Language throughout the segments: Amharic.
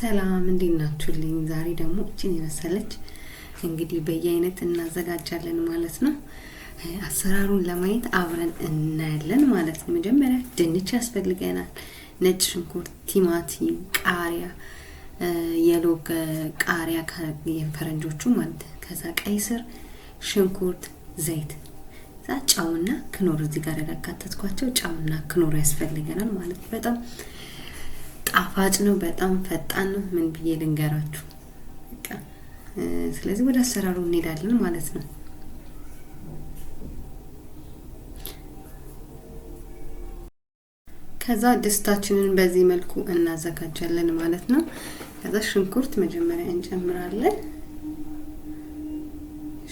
ሰላም እንዴት ናችሁልኝ? ዛሬ ደግሞ እቺን የመሰለች እንግዲህ በየአይነት እናዘጋጃለን ማለት ነው። አሰራሩን ለማየት አብረን እናያለን ማለት ነው። መጀመሪያ ድንች ያስፈልገናል፣ ነጭ ሽንኩርት፣ ቲማቲም፣ ቃሪያ፣ የሎግ ቃሪያ የፈረንጆቹ ማለት ከዛ ቀይ ስር፣ ሽንኩርት፣ ዘይት፣ ጫውና ክኖር እዚህ ጋር ያካተትኳቸው ጫውና ክኖር ያስፈልገናል ማለት ነው። በጣም ጣፋጭ ነው፣ በጣም ፈጣን ነው። ምን ብዬ ልንገራችሁ? በቃ ስለዚህ ወደ አሰራሩ እንሄዳለን ማለት ነው። ከዛ ድስታችንን በዚህ መልኩ እናዘጋጃለን ማለት ነው። ከዛ ሽንኩርት መጀመሪያ እንጨምራለን።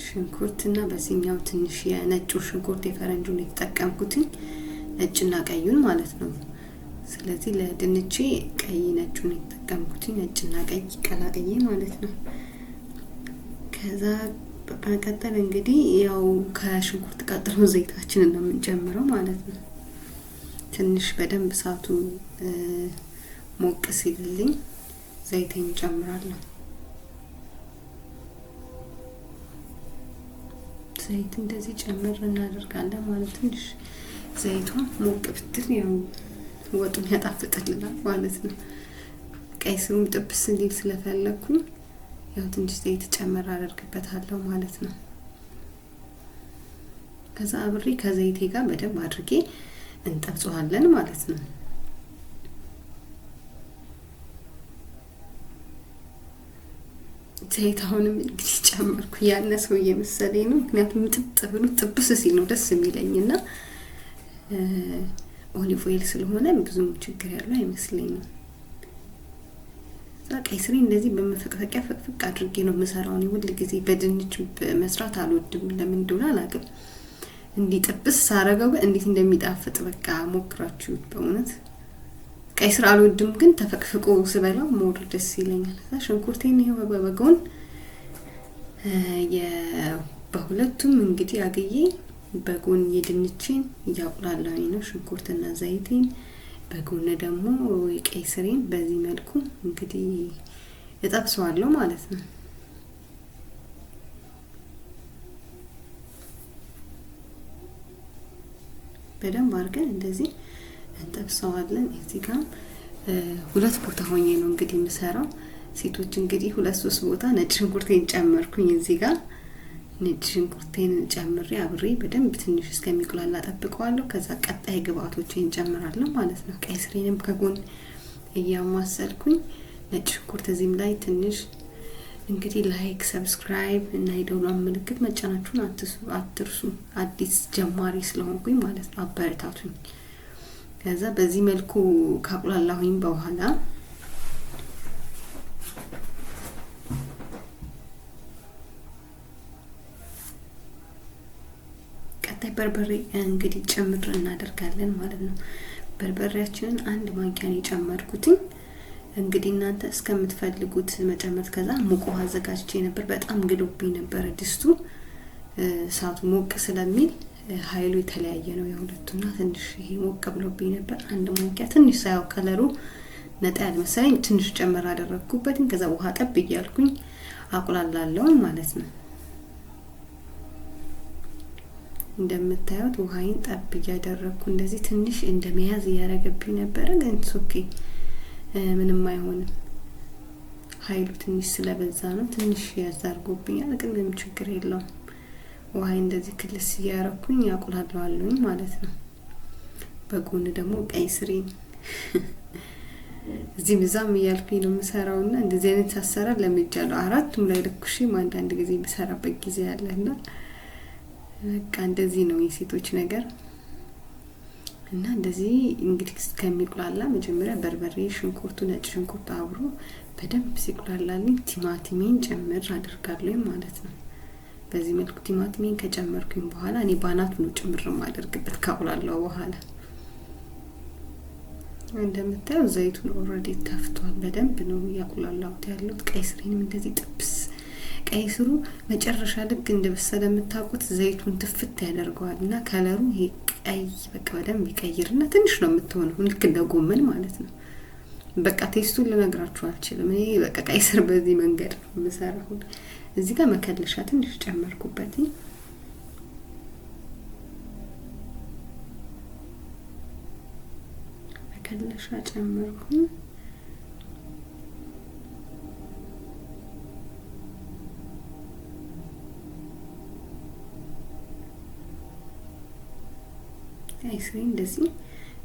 ሽንኩርትና በዚህኛው ትንሽ የነጩ ሽንኩርት የፈረንጁን የተጠቀምኩትኝ ነጭና ቀዩን ማለት ነው። ስለዚህ ለድንቼ ቀይ ነጩን የተጠቀምኩትኝ ነጭና ቀይ ቀላቅዬ ማለት ነው። ከዛ በመቀጠል እንግዲህ ያው ከሽንኩርት ቀጥሎ ዘይታችንን ነው የምንጨምረው ማለት ነው። ትንሽ በደንብ እሳቱ ሞቅ ሲልልኝ ዘይቴን ጨምራለሁ። ዘይት እንደዚህ ጨምር እናደርጋለን ማለት ትንሽ ዘይቷ ሞቅ ብትል ያው ወጡን ያጣፍጥልናል ማለት ነው። ቀይ ስሩም ጥብስ እንዲል ስለፈለኩኝ ያው ትንሽ ዘይት ጨምር አደርግበታለሁ ማለት ነው። ከዛ አብሬ ከዘይቴ ጋር በደንብ አድርጌ እንጠብሰዋለን ማለት ነው። ዘይት አሁንም እንግዲህ ጨመርኩ። ያነሰው እየመሰለኝ ነው፣ ምክንያቱም ጥብስ ጥብስ ሲል ነው ደስ የሚለኝና ኦሊቭ ኦይል ስለሆነ ብዙም ችግር ያለው አይመስለኝም። ቀይ ስሪ እንደዚህ በመፈቅፈቂያ ፈቅፍቅ አድርጌ ነው የምሰራው። እኔ ሁሉ ጊዜ በድንች መስራት አልወድም፣ ለምን እንደሆነ አላውቅም። እንዲህ ጥብስ ሳረገው እንዴት እንደሚጣፍጥ በቃ ሞክራችሁ በእውነት። ቀይ ስር አልወድም፣ ግን ተፈቅፍቆ ስበላው ሞር ደስ ይለኛል። ሽንኩርቴን ይሄው በጎን በሁለቱም እንግዲህ አግዬ በጎን የድንችን እያቁላላሁኝ ነው፣ ሽንኩርትና ዘይቴን። በጎን ደግሞ የቀይ ስሬን በዚህ መልኩ እንግዲህ እጠብሰዋለሁ ማለት ነው። በደንብ አድርገን እንደዚህ እንጠብሰዋለን። እዚህ ጋር ሁለት ቦታ ሆኜ ነው እንግዲህ የምሰራው። ሴቶች እንግዲህ 2-3 ቦታ ነጭ ሽንኩርቴን ጨመርኩኝ። እዚህ ጋር ነጭ ሽንኩርቴን ጨምሬ አብሬ በደንብ ትንሽ እስከሚቁላላ ጠብቀዋለሁ። ከዛ ቀጣይ ግብአቶችን ጨምራለሁ ማለት ነው። ቀይ ስሬንም ከጎን እያማሰልኩኝ ነጭ ሽንኩርት እዚህም ላይ ትንሽ እንግዲህ ላይክ፣ ሰብስክራይብ እና የደወል ምልክት መጫናችሁን አትርሱ። አዲስ ጀማሪ ስለሆንኩኝ ማለት ነው፣ አበረታቱኝ። ከዛ በዚህ መልኩ ካቁላላሁኝ በኋላ ቀጣይ በርበሬ እንግዲህ ጨምር እናደርጋለን ማለት ነው። በርበሬያችንን 1 ማንኪያን የጨመርኩትኝ እንግዲህ እናንተ እስከምትፈልጉት መጨመር። ከዛ ሙቅ ውሃ አዘጋጅቼ ነበር፣ በጣም ግሎብኝ ነበር ድስቱ። እሳቱ ሞቅ ስለሚል ኃይሉ የተለያየ ነው የሁለቱና ትንሽ ይሄ ሞቅ ብሎብኝ ነበር። 1 ማንኪያ ትንሽ ሳይው ከለሩ ነጣ ያለ መሰለኝ ትንሽ ጨመር አደረኩበት። ከዛ ውሃ ጠብ እያልኩኝ አቁላላለሁ ማለት ነው። እንደምታዩት ውሃዬን ጠብ እያደረኩ እንደዚህ ትንሽ እንደመያዝ ያረገብኝ ነበር፣ ግን ኦኬ ምንም አይሆንም። ኃይሉ ትንሽ ስለበዛ ነው ትንሽ ያዛርጎብኛል፣ ግን ምንም ችግር የለውም። ውሃዬ እንደዚህ ክልስ እያረኩኝ አቁላለዋለሁኝ ማለት ነው። በጎን ደግሞ ቀይ ስሬን እዚህ ምዛም እያልኩኝ ነው የምሰራውና እንደዚህ አይነት አሰራር ለምጃለሁ። 4ቱም ላይ ለኩሽም አንዳንድ ጊዜ የምሰራበት ጊዜ አለና በቃ እንደዚህ ነው የሴቶች ነገር። እና እንደዚህ እንግዲህ እስከሚቁላላ መጀመሪያ በርበሬ፣ ሽንኩርቱ፣ ነጭ ሽንኩርቱ አብሮ በደንብ ሲቁላላልኝ ቲማቲሜን ጨምር አደርጋለሁ ማለት ነው። በዚህ መልኩ ቲማቲሜን ከጨመርኩኝ በኋላ እኔ ባናቱ ነው ጨምር ማደርግበት ካቁላላው በኋላ። እንደምታዩ ዘይቱን ኦሬዲ ተፍቷል፣ በደንብ ነው ያቁላላውት ያለው። ቀይ ስሬንም እንደዚህ ጥብስ ቀይ ስሩ መጨረሻ ልክ እንደበሰለ የምታውቁት ዘይቱን ትፍት ያደርገዋልና ከለሩ ይሄ ቀይ በቃ በደንብ ይቀይርና ትንሽ ነው የምትሆነው ልክ እንደ ጎመን ማለት ነው። በቃ ቴስቱን ልነግራችሁ አልችልም። እኔ በቃ ቀይ ስር በዚህ መንገድ ነው የምሰራው። እዚህ ጋር መከለሻ ትንሽ ጨመርኩበት። መከለሻ ጨመርኩኝ። ቀይ ስር እንደዚህ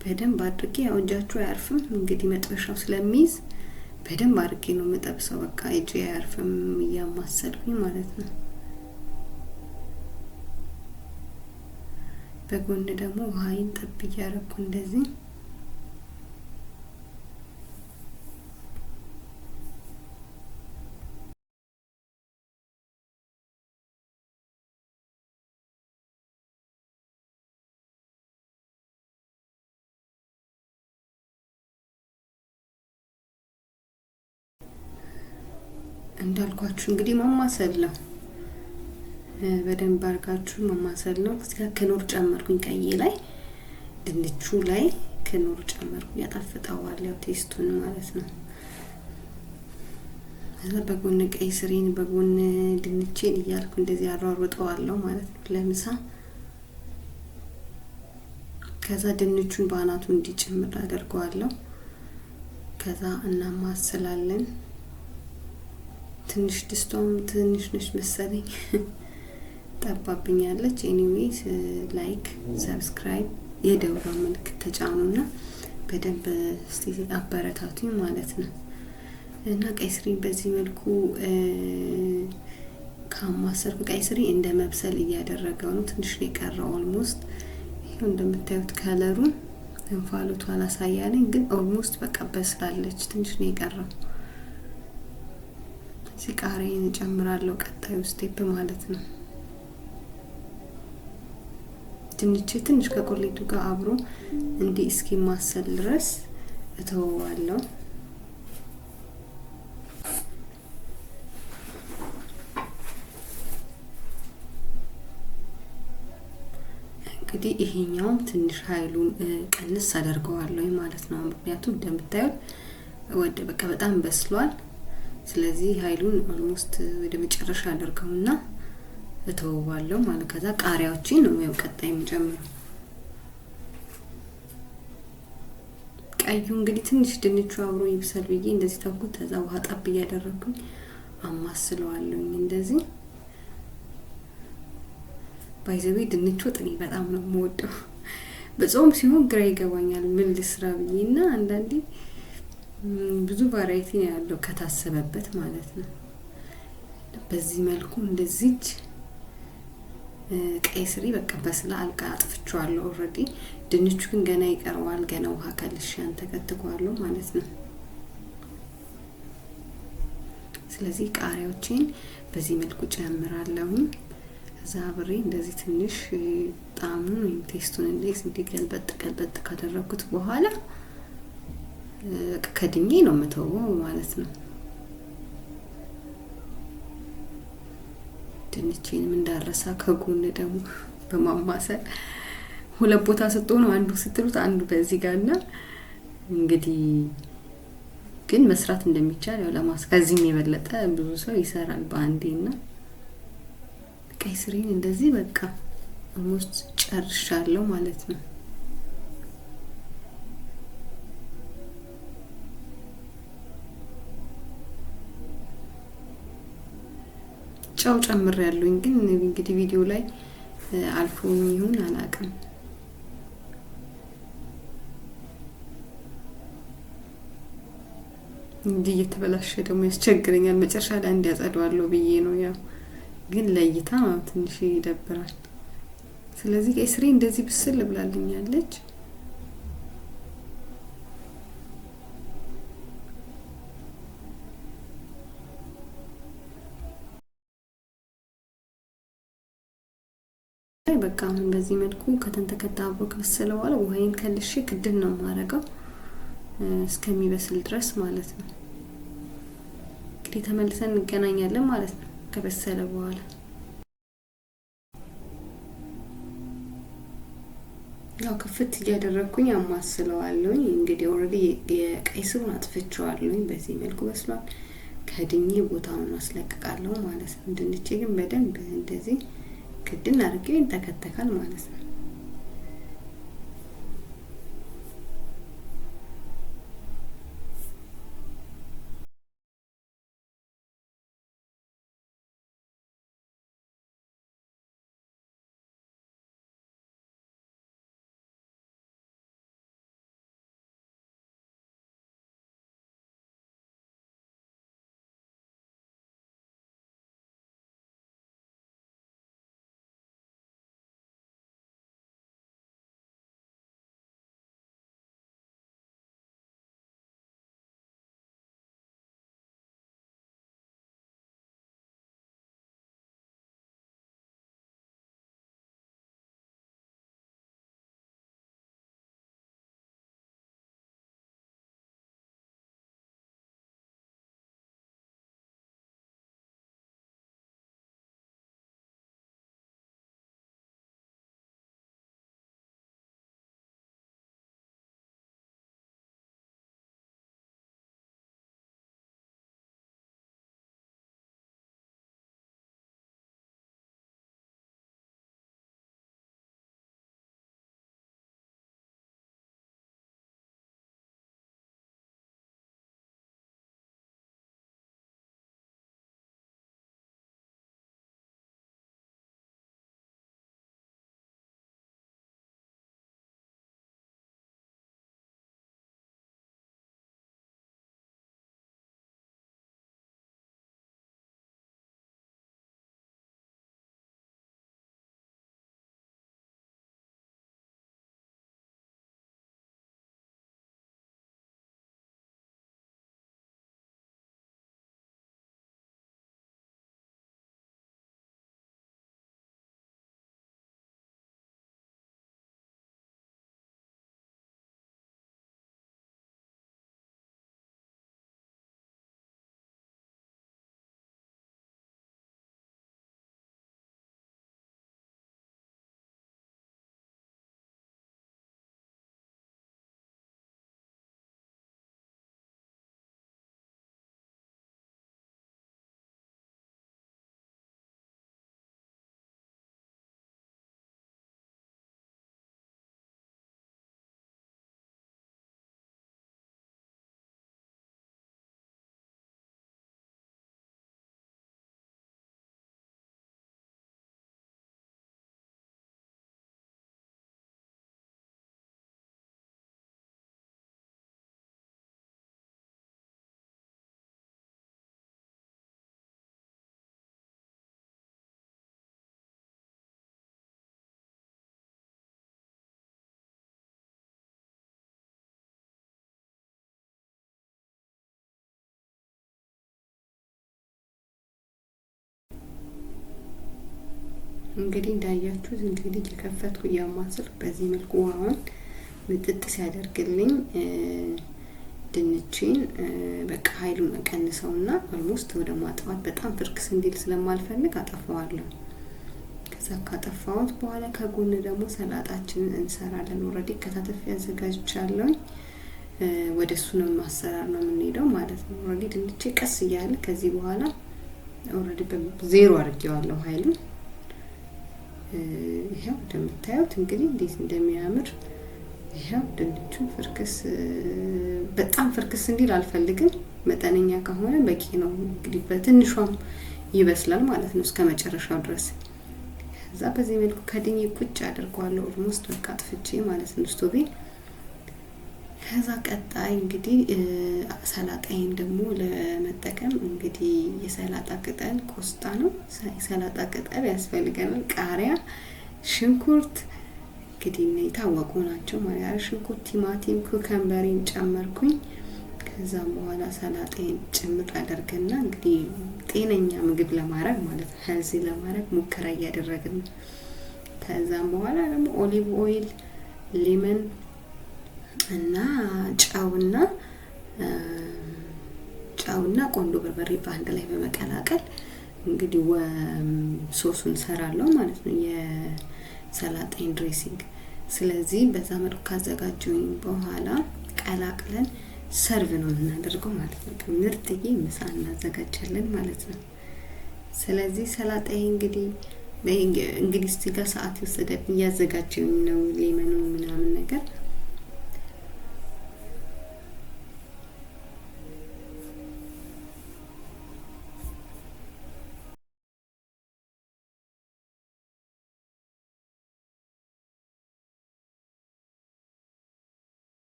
በደንብ አድርጌ ያው እጃችሁ አያርፍም እንግዲህ መጥበሻው ስለሚይዝ በደንብ አድርጌ ነው መጠብሰው። በቃ እጄ አያርፍም እያማሰልኩኝ ማለት ነው። በጎን ደግሞ ውሃዬን ጠብ እያደረኩ እንደዚህ እንዳልኳችሁ እንግዲህ ማማሰል ነው። በደንብ አርጋችሁ ማማሰል ነው። እዚህ ጋር ክኖር ጨመርኩኝ። ቀይ ላይ ድንቹ ላይ ክኖር ጨመርኩኝ። ያጣፍጣዋል ያው ቴስቱን ማለት ነው። እዛ በጎን ቀይ ስሬን በጎን ድንቼን እያልኩ እንደዚህ አሯሩጠዋለሁ ማለት ነው ለምሳ። ከዛ ድንቹን በአናቱ እንዲጨምር አደርገዋለሁ። ከዛ እናማስላለን። ትንሽ ድስቷም ትንሽ ነች መሰለኝ ጠባብኛለች። ኤኒዌይስ ላይክ ሰብስክራይብ የደውል ምልክት ተጫኑና በደንብ እስቲ አበረታቱኝ ማለት ነው። እና ቀይ ስሪ በዚህ መልኩ ካማሰርኩ ቀይ ስሪ እንደ መብሰል እያደረገው ነው። ትንሽ ነው የቀረው ኦልሞስት። ይሄው እንደምታዩት ከለሩን እንፋሎቱ አላሳያለኝ ግን ኦልሞስት በቃ በስላለች። ትንሽ ነው የቀረው። ቃሪያን እጨምራለሁ ቀጣዩ ስቴፕ ማለት ነው። ድንች ትንሽ ከቆሌቱ ጋር አብሮ እንዲህ እስኪማሰል ድረስ እተወዋለሁ። እንግዲህ ይሄኛው ትንሽ ኃይሉን ቀንስ አደርገዋለሁ ማለት ነው። ምክንያቱም እንደምታዩት ወደ በቃ በጣም በስሏል። ስለዚህ ኃይሉን ኦልሞስት ወደ መጨረሻ አደርገውና እተወዋለሁ ማለት። ከዛ ቃሪያዎችን ነው ያው ቀጣይ የምጨምረው። ቀዩ እንግዲህ ትንሽ ድንቹ አብሮ ይብሰል ብዬ እንደዚህ ተውኩት። ከዛ ውሃ ጣብ እያደረኩኝ አማስለዋለሁ እንደዚህ። ባይዘዌ ድንቹ ወጥ እኔ በጣም ነው የምወደው። በጾም ሲሆን ግራ ይገባኛል ምን ልስራ ብዬና አንዳንዴ ብዙ ቫራይቲ ነው ያለው ከታሰበበት ማለት ነው። በዚህ መልኩ እንደዚህ ቀይ ስሪ በቃ በስላ አልቃ አጥፍቻለሁ ኦሬዲ። ድንቹ ግን ገና ይቀርዋል። ገና ውሃ ካልሽያን ተከትኳለሁ ማለት ነው። ስለዚህ ቃሪያዎችን በዚህ መልኩ ጨምራለሁ። ከዛ አብሬ እንደዚህ ትንሽ ጣዕሙን ወይም ቴስቱን እንደዚህ እንዲገልበጥ ካደረኩት በኋላ ከድኜ ነው የምተወው ማለት ነው። ድንቼንም እንዳረሳ ከጎን ደግሞ በማማሰል ሁለት ቦታ ስትሆኑ አንዱ ስትሉት አንዱ በዚህ ጋርና እንግዲህ ግን መስራት እንደሚቻል ያው ከዚህም የበለጠ ብዙ ሰው ይሰራል በአንዴና ቀይ ስሪን እንደዚህ በቃ ኦልሞስት ጨርሻለሁ ማለት ነው። ጨው ጨምሬያለሁኝ ግን እንግዲህ ቪዲዮ ላይ አልፎኝ ይሁን አላውቅም። እንዲህ እየተበላሸ ደግሞ ያስቸግረኛል። መጨረሻ ላይ እንዲያጸደዋለሁ ብዬ ነው ያው ግን ለይታ ትንሽ ይደብራል። ስለዚህ ቀይ ስሪ እንደዚህ ብስል ብላልኛለች። በቃ አሁን በዚህ መልኩ ከተንተከታ አብሮ ከበሰለ በኋላ ውሃዬን ከልሼ ክድን ነው ማረጋው እስከሚበስል ድረስ ማለት ነው። እንግዲህ ተመልሰን እንገናኛለን ማለት ነው ከበሰለ በኋላ። ያው ክፍት እያደረኩኝ አማስለዋለሁኝ። እንግዲህ ኦልሬዲ የቀይ ስሩን አጥፍቼዋለሁኝ። በዚህ መልኩ በስሏል። ከድኜ ቦታውን አስለቅቃለሁ ማለት ነው። ድንቼ ግን በደንብ እንደዚህ ክድን አድርጌ ይንተከተካል ማለት ነው። እንግዲህ እንዳያችሁት እንግዲህ የከፈትኩ ያማስል በዚህ መልኩ ውሃውን ምጥጥ ሲያደርግልኝ ድንቼን በቃ ኃይሉን ቀንሰውና ኦልሞስት ወደ ማጥፋት በጣም ፍርክስ እንዲል ስለማልፈልግ አጠፋዋለሁ። ከዛ ካጠፋሁት በኋላ ከጎን ደግሞ ሰላጣችንን እንሰራለን። ኦሬዲ ከታተፍ ያዘጋጅቻለሁ። ወደ እሱ ነው ማሰራር ነው የምንሄደው ማለት ነው። ኦሬዲ ድንቼ ቀስ እያለ ከዚህ በኋላ ኦሬዲ በዜሮ አድርጌዋለሁ ኃይሉን። ይሄው እንደምታዩት እንግዲህ እንዴት እንደሚያምር ይሄው ድንቹ ፍርክስ በጣም ፍርክስ እንዲል አልፈልግም። መጠነኛ ከሆነ በቂ ነው። እንግዲህ በትንሿም ይበስላል ማለት ነው እስከ መጨረሻው ድረስ። ከዛ በዚህ መልኩ ከድኜ ቁጭ አድርጓለሁ ኦልሞስት በቃ አጥፍቼ ማለት ነው ስቶቬን። ከዛ ቀጣይ እንግዲህ ሰላጣዬን ደግሞ ለመጠቀም እንግዲህ የሰላጣ ቅጠል ቆስጣ ነው። የሰላጣ ቅጠል ያስፈልገናል። ቃሪያ፣ ሽንኩርት እንግዲህ የታወቁ ናቸው ማለት ሽንኩርት፣ ቲማቲም፣ ኩከምበሬን ጨመርኩኝ። ከዛም በኋላ ሰላጣዬን ጭምር አደርግና እንግዲህ ጤነኛ ምግብ ለማድረግ ማለት ነው ሄልዚ ለማድረግ ሙከራ እያደረግን ነው። ከዛም በኋላ ደግሞ ኦሊቭ ኦይል፣ ሌመን እና ጨውና ቆንጆ በርበሬ በአንድ ላይ በመቀላቀል እንግዲህ ሶሱን ሰራለሁ ማለት ነው። የሰላጣን ድሬሲንግ ስለዚህ በዛ መልኩ ካዘጋጀሁኝ በኋላ ቀላቅለን ሰርቭ ነው እናደርገው ማለት ነው። ምርጥዬ ምሳ እናዘጋጃለን ማለት ነው። ስለዚህ ሰላጣዬ እንግዲህ እዚህ ጋር ሰዓት ወሰደብኝ፣ እያዘጋጀሁኝ ነው ሌመኑ ምናምን ነገር።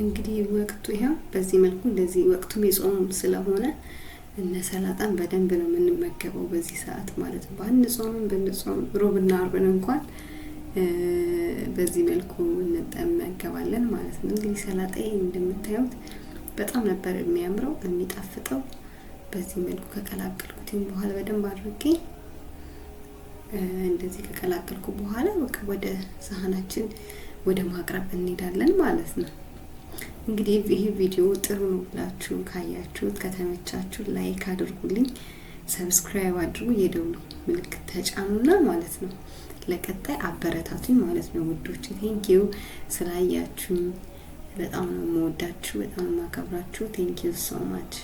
እንግዲህ ወቅቱ ይሄው በዚህ መልኩ እንደዚህ ወቅቱም የጾም ስለሆነ እነ ሰላጣን በደንብ ነው የምንመገበው በዚህ ሰዓት ማለት ነው። ባንጾምም ብንጾም ሮብና አርብን እንኳን በዚህ መልኩ እንመገባለን ማለት ነው። እንግዲህ ሰላጣዬ እንደምታዩት በጣም ነበር የሚያምረው የሚጣፍጠው። በዚህ መልኩ ከቀላቀልኩት በኋላ በደንብ አድርጌ እንደዚህ ከቀላቀልኩ በኋላ በቃ ወደ ሳህናችን ወደ ማቅረብ እንሄዳለን ማለት ነው። እንግዲህ ይሄ ቪዲዮ ጥሩ ነው ብላችሁ ካያችሁት ከተመቻችሁ ላይክ አድርጉልኝ፣ ሰብስክራይብ አድርጉ፣ የደውሉ ምልክት ተጫኑና ማለት ነው ለቀጣይ አበረታቱኝ ማለት ነው ውዶች። ቴንኪው ስላያችሁ በጣም ነው የምወዳችሁ፣ በጣም ነው የማከብራችሁ። ቴንኪው ሶ ማች።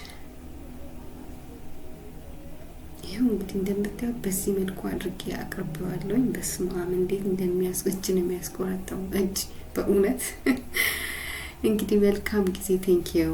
ይሄው እንግዲህ እንደምታዩት በዚህ መልኩ አድርጌ አቅርቤዋለሁኝ። በስመ አብ እንዴት እንደሚያስወጅን የሚያስቆረጠው እጅ በእውነት እንግዲህ መልካም ጊዜ። ቴንኪው